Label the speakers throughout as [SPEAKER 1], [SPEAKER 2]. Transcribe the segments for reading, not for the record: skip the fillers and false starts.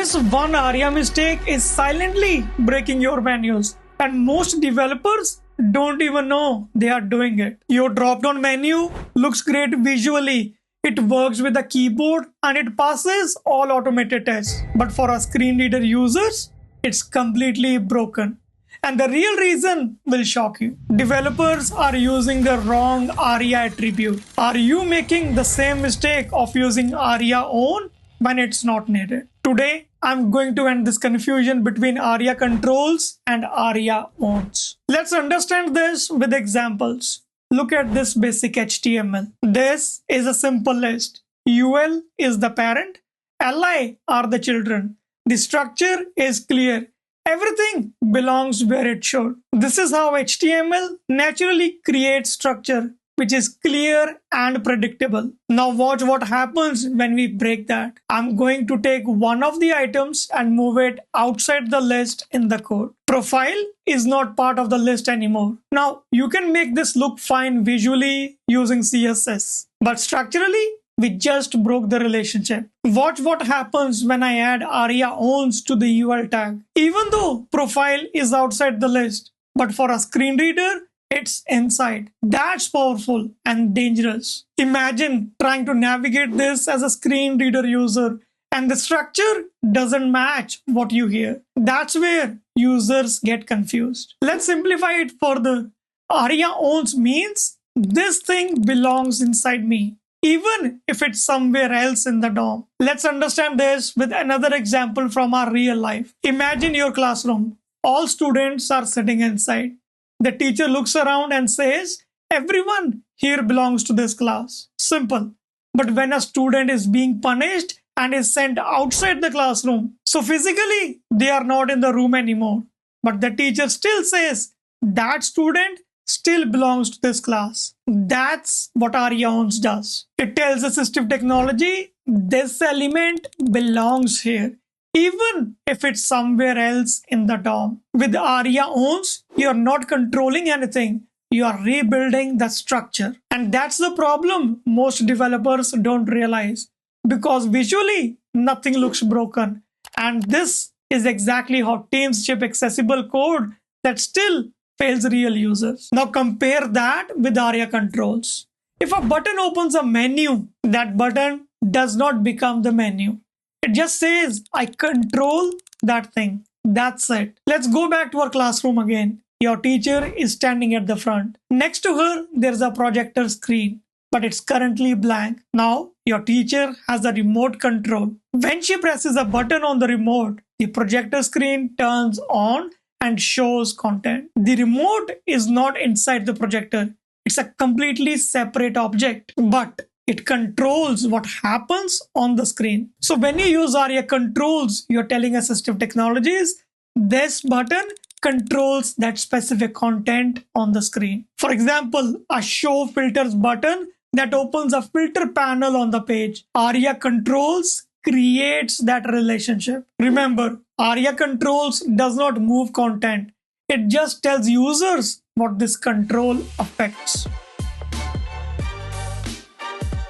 [SPEAKER 1] This one aria mistake is silently breaking your menus, and most developers don't even know they are doing it. Your drop-down menu looks great visually. It works with the keyboard and it passes all automated tests. But for our screen reader users, it's completely broken. And the real reason will shock you. Developers are using the wrong aria attribute. Are you making the same mistake of using aria-own when it's not needed? Today, I'm going to end this confusion between aria controls and aria-owns. Let's understand this with examples. Look at this basic HTML. This is a simple list. UL is the parent, Li are the children. The structure is clear. Everything belongs where it should. This is how HTML naturally creates structure, which is clear and predictable. Now watch what happens when we break that. I'm going to take one of the items and move it outside the list in the code. Profile is not part of the list anymore. Now you can make this look fine visually using CSS, but structurally, we just broke the relationship. Watch what happens when I add aria-owns to the UL tag. Even though profile is outside the list, but for a screen reader, it's inside. That's powerful and dangerous. Imagine trying to navigate this as a screen reader user and the structure doesn't match what you hear. That's where users get confused. Let's simplify it further. Aria-owns means this thing belongs inside me, even if it's somewhere else in the DOM. Let's understand this with another example from our real life. Imagine your classroom. All students are sitting inside. The teacher looks around and says, everyone here belongs to this class. Simple. But when a student is being punished and is sent outside the classroom, so physically they are not in the room anymore, but the teacher still says that student still belongs to this class. That's what aria-owns does. It tells assistive technology this element belongs here, even if it's somewhere else in the DOM. With aria-owns, you're not controlling anything. You are rebuilding the structure. And that's the problem most developers don't realize, because visually nothing looks broken. And this is exactly how teams ship accessible code that still fails real users. Now compare that with aria controls. If a button opens a menu, that button does not become the menu. It just says, I control that thing. That's it. Let's go back to our classroom again. Your teacher is standing at the front. Next to her, there's a projector screen, but it's currently blank. Now, your teacher has a remote control. When she presses a button on the remote, the projector screen turns on and shows content. The remote is not inside the projector. It's a completely separate object, but it controls what happens on the screen. So when you use aria controls, you're telling assistive technologies, this button controls that specific content on the screen. For example, a show filters button that opens a filter panel on the page. Aria controls creates that relationship. Remember, aria controls does not move content. It just tells users what this control affects.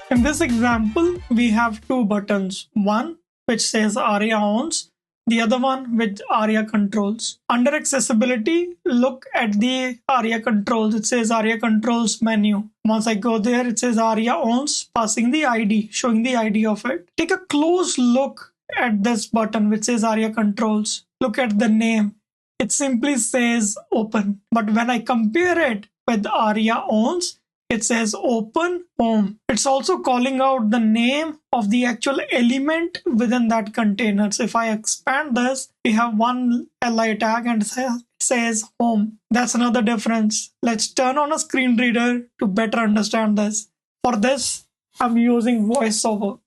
[SPEAKER 1] In this example, we have two buttons. One which says aria-owns, the other one with aria controls. Under accessibility, look at the aria controls. It says aria controls menu. Once I go there, it says aria-owns, passing the ID, showing the ID of it. Take a close look at this button which says aria controls. Look at the name. It simply says open. But when I compare it with aria-owns, it says open home. It's also calling out the name of the actual element within that container. So if I expand this, we have one li tag and it says home. That's another difference. Let's turn on a screen reader to better understand this. For this, I'm using VoiceOver.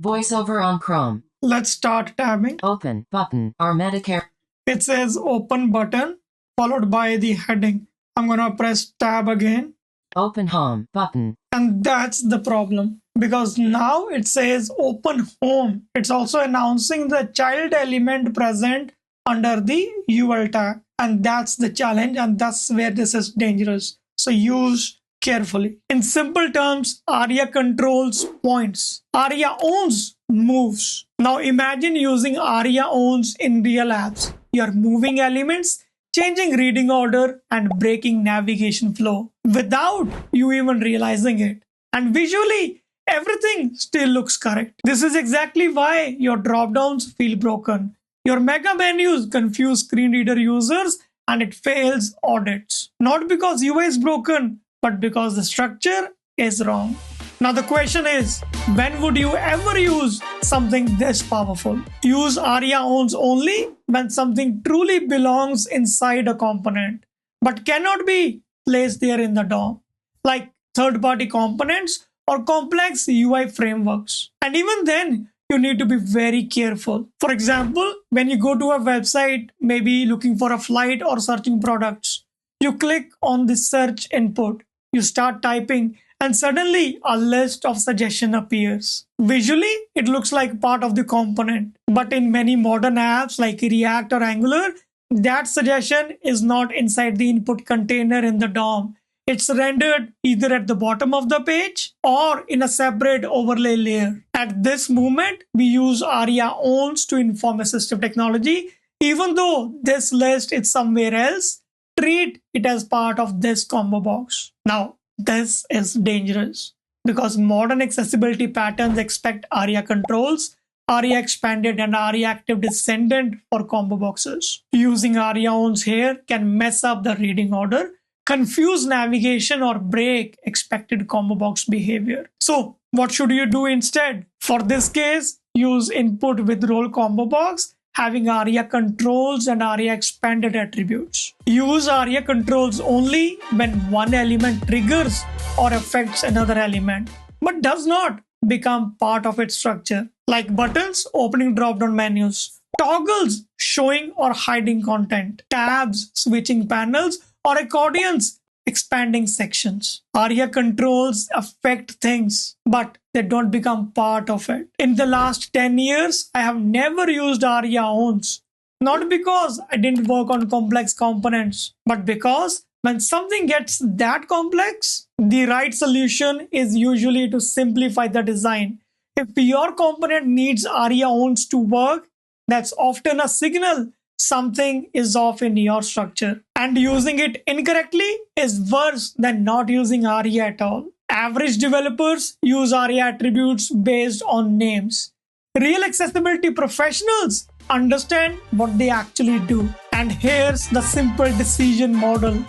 [SPEAKER 2] VoiceOver on Chrome.
[SPEAKER 1] Let's start tabbing.
[SPEAKER 2] Open button. Our Medicare.
[SPEAKER 1] It says open button followed by the heading. I'm gonna press tab again.
[SPEAKER 2] Open home button.
[SPEAKER 1] And that's the problem, because now it says open home. It's also announcing the child element present under the UL tag. And that's the challenge, and that's where this is dangerous. So use carefully. In simple terms, aria controls points. Aria-owns moves. Now imagine using aria-owns in real apps. You're moving elements, changing reading order, and breaking navigation flow without you even realizing it. And visually, everything still looks correct. This is exactly why your dropdowns feel broken. Your mega menus confuse screen reader users and it fails audits. Not because UI is broken, but because the structure is wrong. Now the question is, when would you ever use something this powerful? Use aria-owns only when something truly belongs inside a component, but cannot be placed there in the DOM, like third-party components or complex UI frameworks. And even then, you need to be very careful. For example, when you go to a website, maybe looking for a flight or searching products, you click on the search input, you start typing, and suddenly a list of suggestions appears. Visually, it looks like part of the component, but in many modern apps like React or Angular, that suggestion is not inside the input container in the DOM. It's rendered either at the bottom of the page or in a separate overlay layer. At this moment, we use aria-owns to inform assistive technology. Even though this list is somewhere else, treat it as part of this combo box. Now, this is dangerous because modern accessibility patterns expect aria controls, aria expanded, and aria active descendant for combo boxes. Using aria-owns here can mess up the reading order, confuse navigation, or break expected combo box behavior. So what should you do instead? For this case, use input with role combo box having aria controls and aria expanded attributes. Use aria controls only when one element triggers or affects another element, but does not become part of its structure, like buttons opening drop-down menus, toggles showing or hiding content, tabs switching panels, or accordions expanding sections. Aria controls affect things, but they don't become part of it. In the last 10 years, I have never used aria-owns. Not because I didn't work on complex components, but because when something gets that complex, the right solution is usually to simplify the design. If your component needs aria-owns to work, that's often a signal something is off in your structure. And using it incorrectly is worse than not using aria at all. Average developers use aria attributes based on names. Real accessibility professionals understand what they actually do. And here's the simple decision model.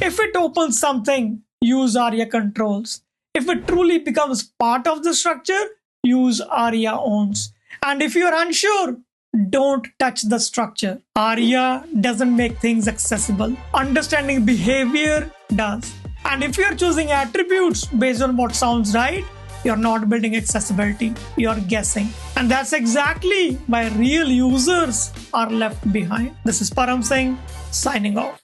[SPEAKER 1] If it opens something, use aria controls. If it truly becomes part of the structure, use aria-owns. And if you're unsure, don't touch the structure. Aria doesn't make things accessible. Understanding behavior does. And if you're choosing attributes based on what sounds right, you're not building accessibility, you're guessing. And that's exactly why real users are left behind. This is Param Singh signing off.